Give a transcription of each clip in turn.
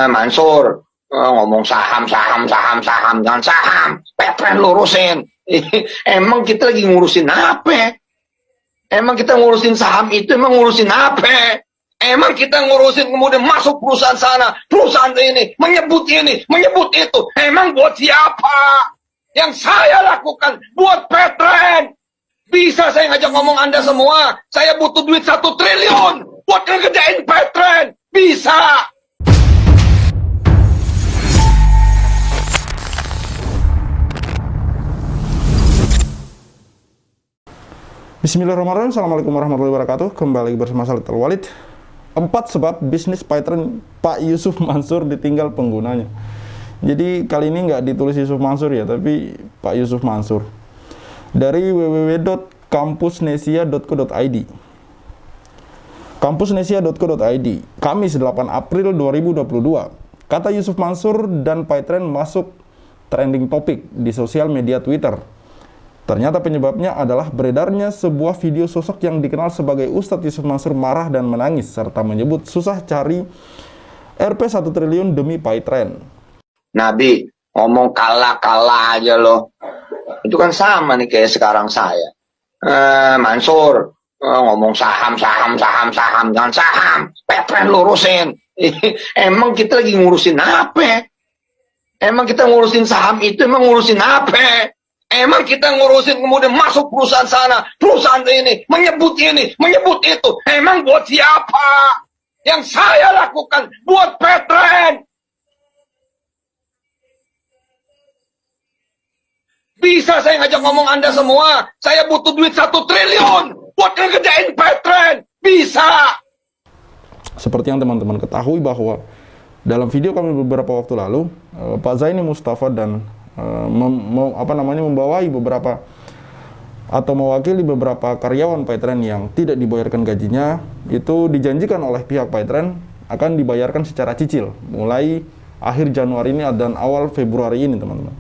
Mansur, ngomong saham, saham, saham, saham, jangan saham. Petren lurusin. Emang kita lagi ngurusin apa? Emang kita ngurusin saham itu, emang ngurusin apa? Emang kita ngurusin kemudian masuk perusahaan sana, perusahaan ini, menyebut itu. Emang buat siapa? Yang saya lakukan buat Petren. Bisa saya ngajak ngomong Anda semua. Saya butuh duit 1 triliun buat ngerjain Petren. Bisa. Bismillahirrahmanirrahim. Assalamualaikum warahmatullahi wabarakatuh. Kembali bersama saya Little Walid. 4 sebab bisnis Python Pak Yusuf Mansur ditinggal penggunanya. Jadi kali ini nggak ditulis Yusuf Mansur ya, tapi Pak Yusuf Mansur. Dari www.kampusnesia.co.id. Kampusnesia.co.id, Kamis 8 April 2022. Kata Yusuf Mansur dan Python masuk trending topik di sosial media Twitter. Ternyata penyebabnya adalah beredarnya sebuah video sosok yang dikenal sebagai Ustadz Yusuf Mansur marah dan menangis, serta menyebut susah cari Rp 1 triliun demi Python. Nabi, ngomong kalah aja loh. Itu kan sama nih kayak sekarang saya. Mansur, ngomong saham, saham, saham, saham, jangan saham. Petren lurusin. Emang kita lagi ngurusin apa? Emang kita ngurusin saham itu, emang ngurusin apa? Emang kita ngurusin kemudian masuk perusahaan sana, perusahaan ini, menyebut itu. Emang buat siapa? Yang saya lakukan buat Petren. Bisa saya ngajak ngomong Anda semua. Saya butuh duit 1 triliun buat ngerjain Petren. Bisa. Seperti yang teman-teman ketahui bahwa dalam video kami beberapa waktu lalu, Pak Zaini Mustafa dan membawahi beberapa atau mewakili beberapa karyawan Python yang tidak dibayarkan gajinya, itu dijanjikan oleh pihak Python akan dibayarkan secara cicil mulai akhir Januari ini dan awal Februari ini, teman-teman.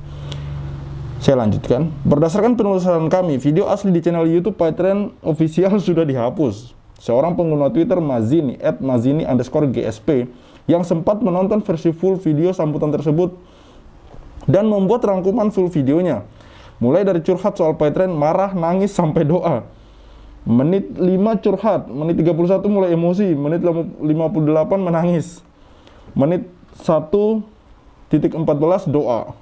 Saya lanjutkan. Berdasarkan penelusuran kami, video asli di channel YouTube Python official sudah dihapus. Seorang pengguna Twitter Mazini @mazini_gsp yang sempat menonton versi full video sambutan tersebut dan membuat rangkuman full videonya, mulai dari curhat soal Python, marah, nangis, sampai doa. Menit 5 curhat, menit 31 mulai emosi, menit 58 menangis, menit 1:14 doa.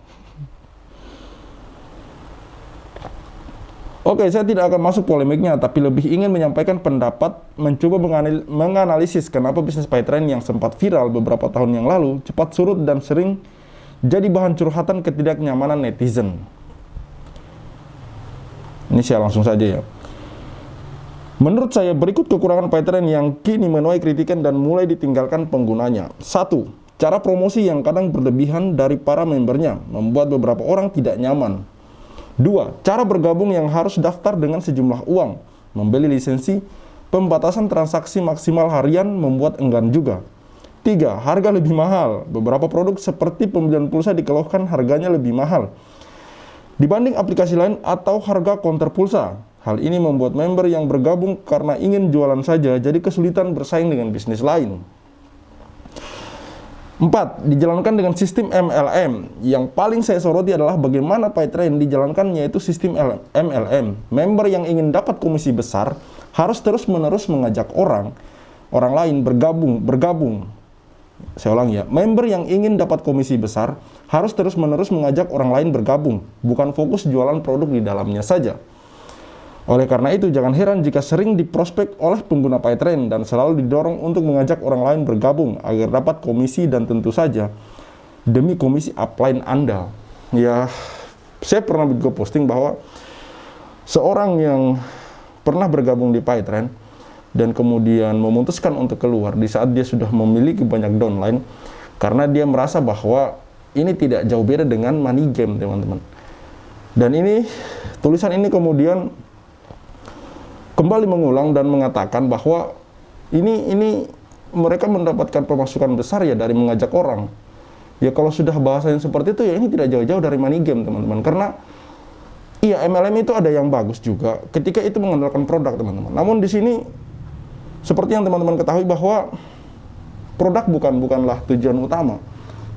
Oke, saya tidak akan masuk polemiknya, tapi lebih ingin menyampaikan pendapat, mencoba menganalisis kenapa bisnis Python yang sempat viral beberapa tahun yang lalu cepat surut dan sering jadi bahan curhatan ketidaknyamanan netizen. Ini saya langsung saja ya. Menurut saya, berikut kekurangan Python yang kini menuai kritikan dan mulai ditinggalkan penggunanya. 1. Cara promosi yang kadang berlebihan dari para membernya, membuat beberapa orang tidak nyaman. 2. Cara bergabung yang harus daftar dengan sejumlah uang, membeli lisensi, pembatasan transaksi maksimal harian membuat enggan juga. 3. Harga lebih mahal. Beberapa produk seperti pembelian pulsa dikeluhkan harganya lebih mahal dibanding aplikasi lain atau harga counter pulsa. Hal ini membuat member yang bergabung karena ingin jualan saja jadi kesulitan bersaing dengan bisnis lain. 4. Dijalankan dengan sistem MLM. Yang paling saya soroti adalah bagaimana Python dijalankan, yaitu sistem MLM. Member yang ingin dapat komisi besar harus terus-menerus mengajak orang lain bergabung. Saya ulangi ya, member yang ingin dapat komisi besar harus terus-menerus mengajak orang lain bergabung, bukan fokus jualan produk di dalamnya saja. Oleh karena itu, jangan heran jika sering diprospek oleh pengguna Python dan selalu didorong untuk mengajak orang lain bergabung agar dapat komisi dan tentu saja demi komisi upline Anda. Ya, saya pernah juga posting bahwa seorang yang pernah bergabung di Python dan kemudian memutuskan untuk keluar di saat dia sudah memiliki banyak downline karena dia merasa bahwa ini tidak jauh beda dengan money game, teman-teman. Dan ini, tulisan ini kemudian kembali mengulang dan mengatakan bahwa ini mereka mendapatkan pemasukan besar ya dari mengajak orang. Ya kalau sudah bahasanya seperti itu ya ini tidak jauh-jauh dari money game, teman-teman. Karena iya, MLM itu ada yang bagus juga ketika itu mengandalkan produk, teman-teman. Namun di sini seperti yang teman-teman ketahui bahwa produk bukanlah tujuan utama,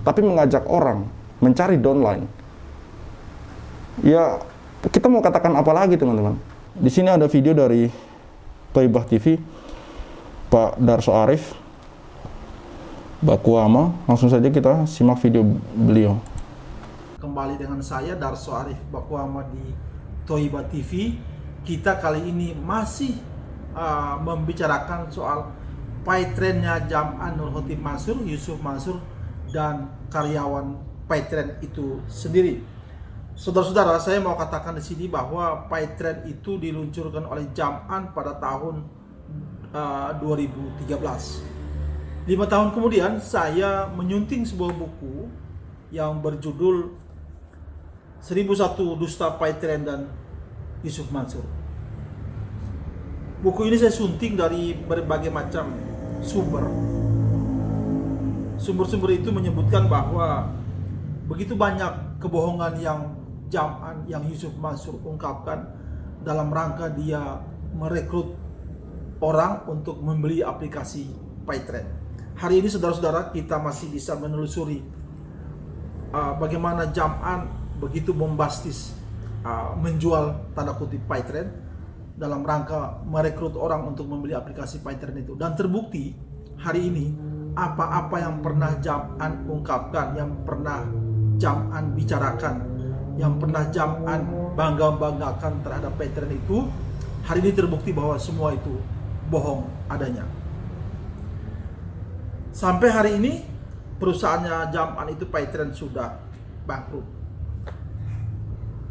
tapi mengajak orang mencari downline. Ya, kita mau katakan apa lagi, teman-teman? Di sini ada video dari Thaibah TV, Pak Darso Arif Bakuama. Langsung saja kita simak video beliau. Kembali dengan saya Darso Arif Bakuama di Thaibah TV. Kita kali ini masih membicarakan soal PayTrend-nya Jam'an Nur Khotim Mansur, Yusuf Mansur, dan karyawan PayTrend itu sendiri. Saudara-saudara, saya mau katakan di sini bahwa PayTrend itu diluncurkan oleh Jam'an pada tahun 2013. 5 tahun kemudian saya menyunting sebuah buku yang berjudul 1001 Dusta PayTrend dan Yusuf Mansur. Buku ini saya sunting dari berbagai macam sumber. Sumber-sumber itu menyebutkan bahwa begitu banyak kebohongan yang Jam'an, yang Yusuf Mansur ungkapkan dalam rangka dia merekrut orang untuk membeli aplikasi PayTrend. Hari ini saudara-saudara, kita masih bisa menelusuri bagaimana Jam'an begitu bombastis menjual tanda kutip PayTrend dalam rangka merekrut orang untuk membeli aplikasi PayTrend itu. Dan terbukti hari ini apa-apa yang pernah Jam'an ungkapkan, yang pernah Jam'an bicarakan, yang pernah Jam'an bangga-banggakan terhadap PayTrend itu, hari ini terbukti bahwa semua itu bohong adanya. Sampai hari ini perusahaannya Jam'an itu PayTrend sudah bangkrut.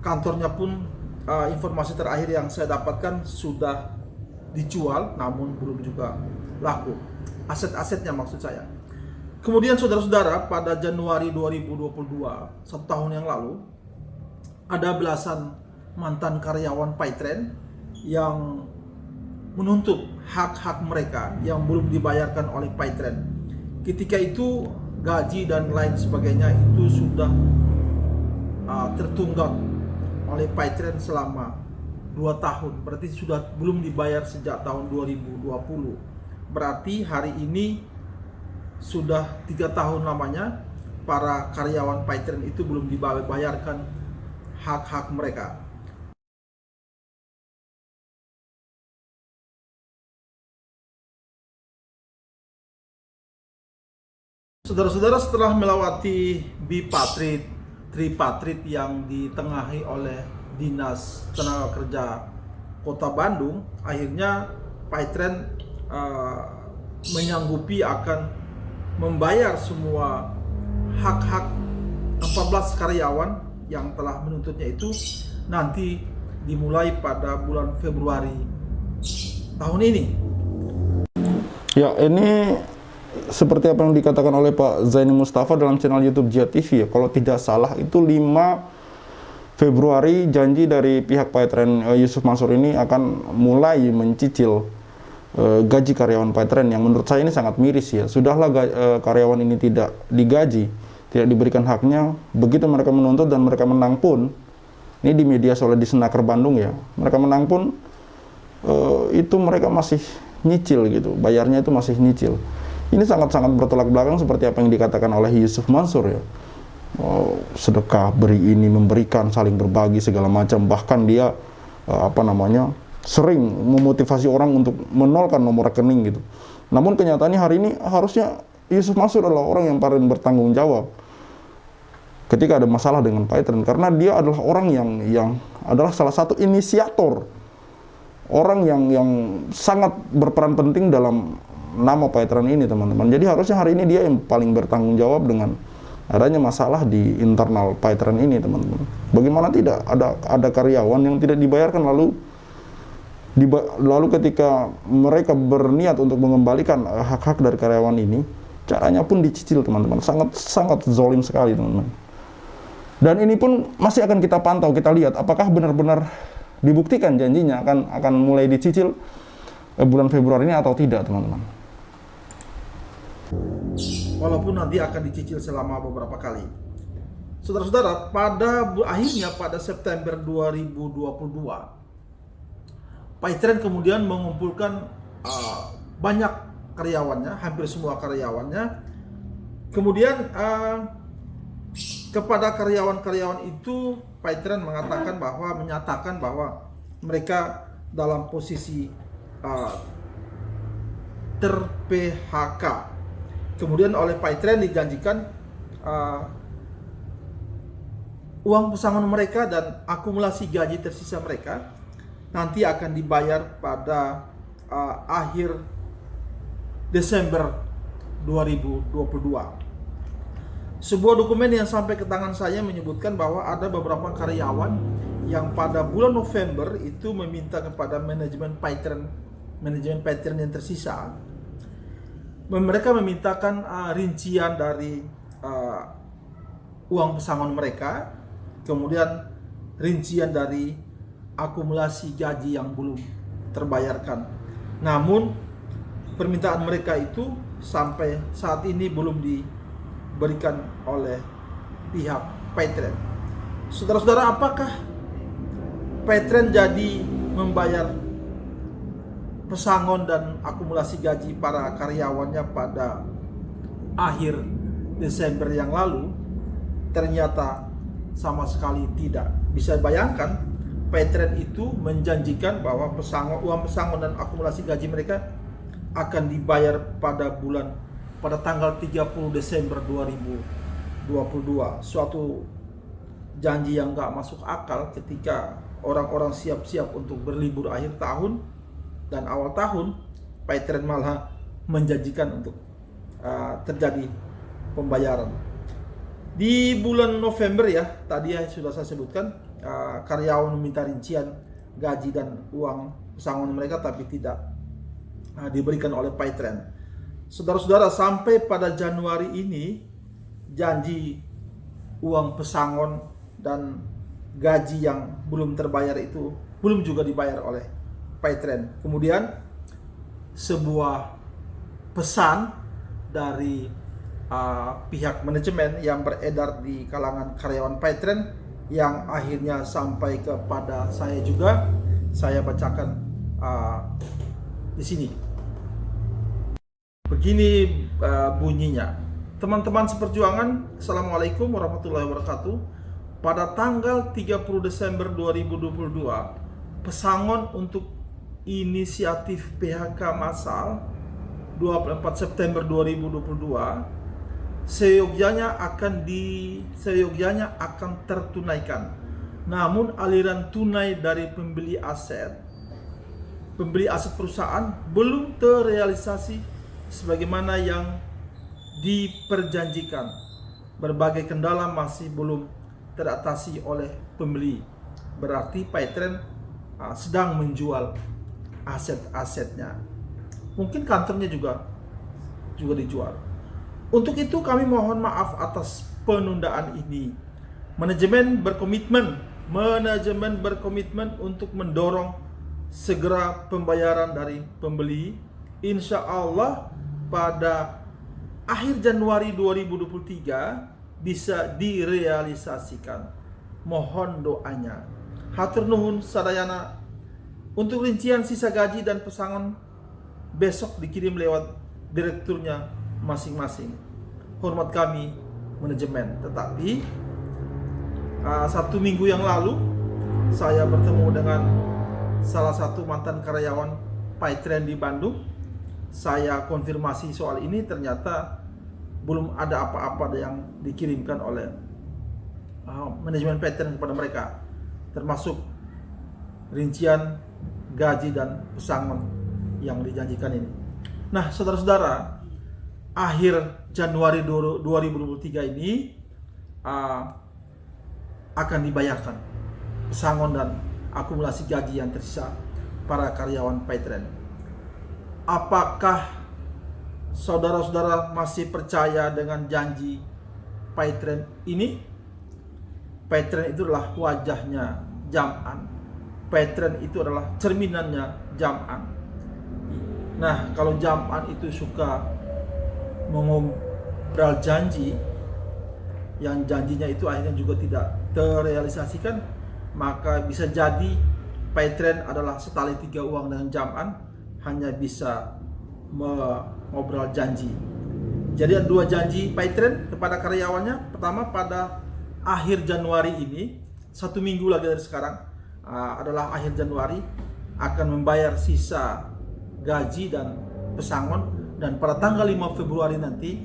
Kantornya pun informasi terakhir yang saya dapatkan sudah dijual, namun belum juga laku. Aset-asetnya maksud saya. Kemudian saudara-saudara, pada Januari 2022, 1 tahun yang lalu, ada belasan mantan karyawan PayTrend yang menuntut hak-hak mereka yang belum dibayarkan oleh PayTrend. Ketika itu gaji dan lain sebagainya itu sudah tertunggak oleh PayTrend selama 2 tahun. Berarti sudah belum dibayar sejak tahun 2020. Berarti hari ini sudah 3 tahun lamanya para karyawan PayTrend itu belum dibayarkan hak-hak mereka. Saudara-saudara, setelah melewati bipatrit, tripatrit yang ditengahi oleh Dinas Tenaga Kerja Kota Bandung, akhirnya PayTrend menyanggupi akan membayar semua hak-hak 14 karyawan yang telah menuntutnya itu nanti dimulai pada bulan Februari tahun ini. Ya, ini seperti apa yang dikatakan oleh Pak Zaini Mustafa dalam channel YouTube Jihad TV ya. Kalau tidak salah itu 5 Februari janji dari pihak PayTrend Yusuf Mansur ini akan mulai mencicil gaji karyawan PayTrend yang menurut saya ini sangat miris ya. Sudahlah karyawan ini tidak digaji, tidak diberikan haknya, begitu mereka menuntut dan mereka menang pun, ini di media soal di Senaker Bandung ya, mereka menang pun itu mereka masih nyicil gitu, bayarnya itu masih nyicil. Ini sangat-sangat bertolak belakang seperti apa yang dikatakan oleh Yusuf Mansur ya. Sedekah, beri ini, memberikan, saling berbagi segala macam. Bahkan dia sering memotivasi orang untuk menolkan nomor rekening gitu. Namun kenyataannya hari ini harusnya Yusuf Mansur adalah orang yang paling bertanggung jawab ketika ada masalah dengan PayTrend, karena dia adalah orang yang adalah salah satu inisiator, orang yang sangat berperan penting dalam nama PayTrend ini, teman-teman. Jadi harusnya hari ini dia yang paling bertanggung jawab dengan adanya masalah di internal PayTrend ini, teman-teman. Bagaimana tidak ada karyawan yang tidak dibayarkan, lalu ketika mereka berniat untuk mengembalikan hak-hak dari karyawan ini, caranya pun dicicil, teman-teman. Sangat zolim sekali, teman-teman. Dan ini pun masih akan kita pantau, kita lihat apakah benar-benar dibuktikan janjinya akan mulai dicicil bulan Februari ini atau tidak, teman-teman. Walaupun nanti akan dicicil selama beberapa kali. Saudara-saudara, akhirnya pada September 2022, PayTrend kemudian mengumpulkan banyak karyawannya, hampir semua karyawannya. Kemudian kepada karyawan-karyawan itu Paytren menyatakan bahwa mereka dalam posisi ter-PHK. Kemudian oleh Paytren dijanjikan uang pesangon mereka dan akumulasi gaji tersisa mereka nanti akan dibayar pada akhir Desember 2022. Sebuah dokumen yang sampai ke tangan saya menyebutkan bahwa ada beberapa karyawan yang pada bulan November itu meminta kepada manajemen Paytren yang tersisa. Mereka memintakan rincian dari uang pesangon mereka, kemudian rincian dari akumulasi gaji yang belum terbayarkan. Namun permintaan mereka itu sampai saat ini belum diberikan oleh pihak Paytren. Saudara-saudara, apakah Paytren jadi membayar pesangon dan akumulasi gaji para karyawannya pada akhir Desember yang lalu? Ternyata sama sekali tidak. Bisa bayangkan, Paytren itu menjanjikan bahwa uang pesangon dan akumulasi gaji mereka akan dibayar pada tanggal 30 Desember 2022. Suatu janji yang gak masuk akal ketika orang-orang siap-siap untuk berlibur akhir tahun dan awal tahun. Paytren malah menjanjikan untuk terjadi pembayaran. Di bulan November ya, tadi sudah saya sebutkan, karyawan meminta rincian gaji dan uang pesangon mereka tapi tidak diberikan oleh Paytren. Saudara-saudara, sampai pada Januari ini janji uang pesangon dan gaji yang belum terbayar itu belum juga dibayar oleh Paytren. Kemudian sebuah pesan dari pihak manajemen yang beredar di kalangan karyawan Paytren yang akhirnya sampai kepada saya juga, saya bacakan di sini. Begini bunyinya. Teman-teman seperjuangan, Assalamualaikum warahmatullahi wabarakatuh. Pada tanggal 30 Desember 2022, pesangon untuk inisiatif PHK massal 24 September 2022 seyogyanya akan tertunaikan. Namun aliran tunai dari pembeli aset perusahaan belum terrealisasi sebagaimana yang diperjanjikan. Berbagai kendala masih belum teratasi oleh pembeli. Berarti Paytren sedang menjual aset-asetnya. Mungkin kantornya juga dijual. Untuk itu kami mohon maaf atas penundaan ini. Manajemen berkomitmen untuk mendorong segera pembayaran dari pembeli. Insya Allah pada akhir Januari 2023 bisa direalisasikan. Mohon doanya. Hatur nuhun sadayana. Untuk rincian sisa gaji dan pesangon besok dikirim lewat direkturnya masing-masing. Hormat kami manajemen. Tetapi 1 minggu yang lalu saya bertemu dengan salah satu mantan karyawan Paytren di Bandung. Saya konfirmasi soal ini, ternyata belum ada apa-apa yang dikirimkan oleh manajemen Paytren kepada mereka, termasuk rincian gaji dan pesangon yang dijanjikan ini. Nah, saudara-saudara, akhir Januari 2023 ini akan dibayarkan pesangon dan akumulasi gaji yang tersisa para karyawan Paytren. Apakah saudara-saudara masih percaya dengan janji Paytren ini? Paytren itu adalah wajahnya Jam'an. Paytren itu adalah cerminannya Jam'an. Nah, kalau Jam'an itu suka mengobrol janji, yang janjinya itu akhirnya juga tidak terrealisasikan, maka bisa jadi Paytren adalah setali 3 uang dengan Jam'an, hanya bisa ngobrol janji. Jadi ada 2 janji Paytrend kepada karyawannya. Pertama, pada akhir Januari ini, 1 minggu lagi dari sekarang, adalah akhir Januari, akan membayar sisa gaji dan pesangon. Dan pada tanggal 5 Februari nanti,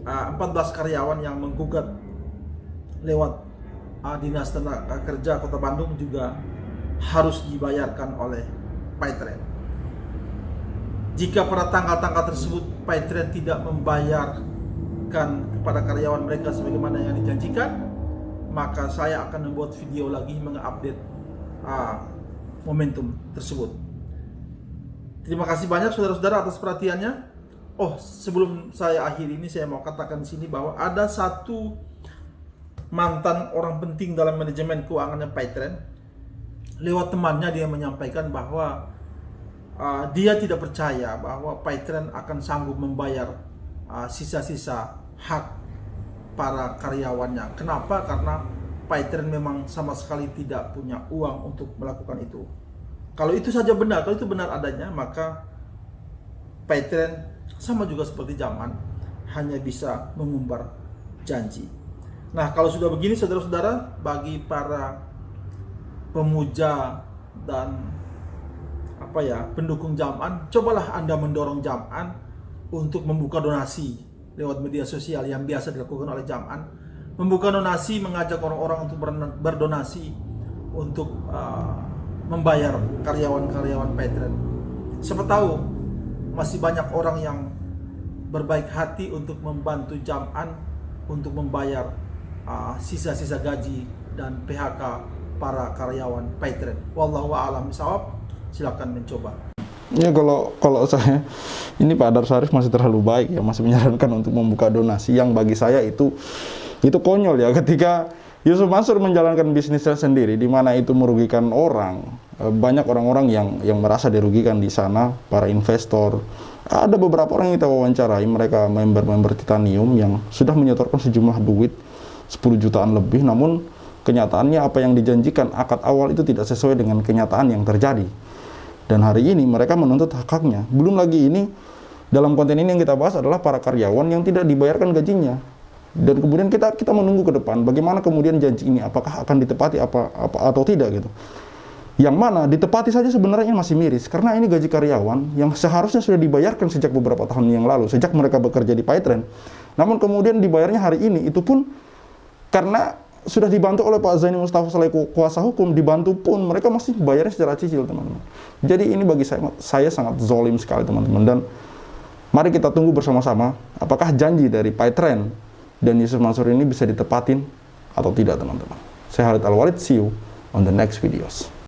14 karyawan yang menggugat lewat Dinas Tenaga Kerja Kota Bandung juga harus dibayarkan oleh Paytrend. Jika pada tanggal-tanggal tersebut Paytrend tidak membayarkan kepada karyawan mereka sebagaimana yang dijanjikan, maka saya akan membuat video lagi mengupdate momentum tersebut. Terima kasih banyak saudara-saudara atas perhatiannya. Oh, sebelum saya akhiri ini, saya mau katakan di sini bahwa ada satu mantan orang penting dalam manajemen keuangannya Paytrend. Lewat temannya dia menyampaikan bahwa dia tidak percaya bahwa Paytrend akan sanggup membayar sisa-sisa hak para karyawannya. Kenapa? Karena Paytrend memang sama sekali tidak punya uang untuk melakukan itu. Kalau itu saja benar, kalau itu benar adanya, maka Paytrend sama juga seperti zaman, hanya bisa mengumbar janji. Nah, kalau sudah begini saudara-saudara, bagi para pemuja dan pendukung Jam'an, cobalah Anda mendorong Jam'an untuk membuka donasi lewat media sosial yang biasa dilakukan oleh Jam'an. Membuka donasi, mengajak orang-orang untuk berdonasi untuk membayar karyawan-karyawan Paytrend. Siapa tahu masih banyak orang yang berbaik hati untuk membantu Jam'an untuk membayar sisa-sisa gaji dan PHK para karyawan Paytrend. Wallahu a'lam bishawab. Silakan mencoba. Ya, kalau saya, ini Pak Dar Syarif masih terlalu baik ya, masih menyarankan untuk membuka donasi, yang bagi saya itu konyol ya, ketika Yusuf Mansur menjalankan bisnisnya sendiri di mana itu merugikan orang. Banyak orang-orang yang merasa dirugikan di sana, para investor. Ada beberapa orang yang kita wawancarai, mereka member-member Titanium yang sudah menyetorkan sejumlah duit 10 jutaan lebih, namun kenyataannya apa yang dijanjikan akad awal itu tidak sesuai dengan kenyataan yang terjadi. Dan hari ini mereka menuntut hak-haknya. Belum lagi ini, dalam konten ini yang kita bahas adalah para karyawan yang tidak dibayarkan gajinya. Dan kemudian kita menunggu ke depan bagaimana kemudian janji ini apakah akan ditepati apa atau tidak gitu. Yang mana ditepati saja sebenarnya masih miris, karena ini gaji karyawan yang seharusnya sudah dibayarkan sejak beberapa tahun yang lalu, sejak mereka bekerja di Paytrend. Namun kemudian dibayarnya hari ini, itu pun karena sudah dibantu oleh Pak Zaini Mustafa selaku kuasa hukum, dibantu pun mereka masih bayarnya secara cicil, teman-teman. Jadi ini bagi saya sangat zolim sekali, teman-teman. Dan mari kita tunggu bersama-sama apakah janji dari Paytrend dan Yusuf Mansur ini bisa ditepatin atau tidak, teman-teman. Saya Khalid Al-Walid, see you on the next videos.